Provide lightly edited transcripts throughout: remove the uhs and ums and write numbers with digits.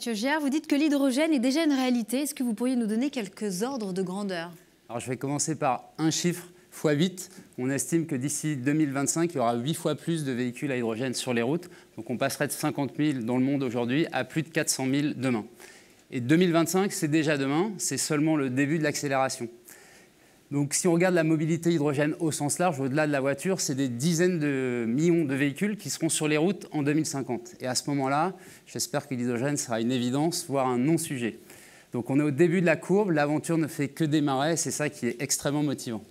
Mathieu Giard, vous dites que l'hydrogène est déjà une réalité. Est-ce que vous pourriez nous donner quelques ordres de grandeur? Alors, je vais commencer par un chiffre, fois 8. On estime que d'ici 2025, il y aura 8 fois plus de véhicules à hydrogène sur les routes. Donc on passerait de 50 000 dans le monde aujourd'hui à plus de 400 000 demain. Et 2025, c'est déjà demain, c'est seulement le début de l'accélération. Donc si on regarde la mobilité hydrogène au sens large, au-delà de la voiture, c'est des dizaines de millions de véhicules qui seront sur les routes en 2050. Et à ce moment-là, j'espère que l'hydrogène sera une évidence, voire un non-sujet. Donc on est au début de la courbe, l'aventure ne fait que démarrer, c'est ça qui est extrêmement motivant.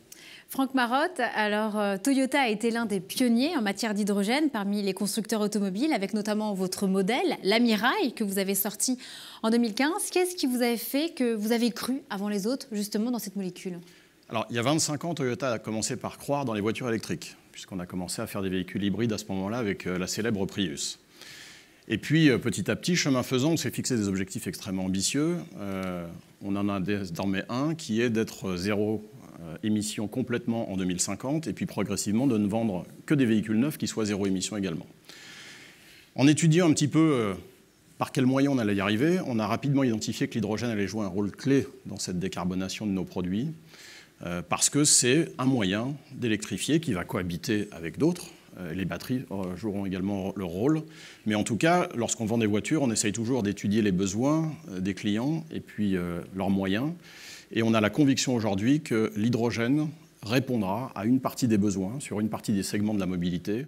Franck Marotte, alors Toyota a été l'un des pionniers en matière d'hydrogène parmi les constructeurs automobiles, avec notamment votre modèle, l'Amiral, que vous avez sorti en 2015. Qu'est-ce qui vous avait fait que vous avez cru avant les autres, justement, dans cette molécule ? Alors, il y a 25 ans, Toyota a commencé par croire dans les voitures électriques, puisqu'on a commencé à faire des véhicules hybrides à ce moment-là avec la célèbre Prius. Et puis, petit à petit, chemin faisant, on s'est fixé des objectifs extrêmement ambitieux. On en a désormais un qui est d'être zéro émission complètement en 2050, et puis progressivement de ne vendre que des véhicules neufs qui soient zéro émission également. En étudiant un petit peu par quels moyens on allait y arriver, on a rapidement identifié que l'hydrogène allait jouer un rôle clé dans cette décarbonation de nos produits, parce que c'est un moyen d'électrifier qui va cohabiter avec d'autres. Les batteries joueront également leur rôle. Mais en tout cas, lorsqu'on vend des voitures, on essaye toujours d'étudier les besoins des clients et puis leurs moyens. Et on a la conviction aujourd'hui que l'hydrogène répondra à une partie des besoins sur une partie des segments de la mobilité.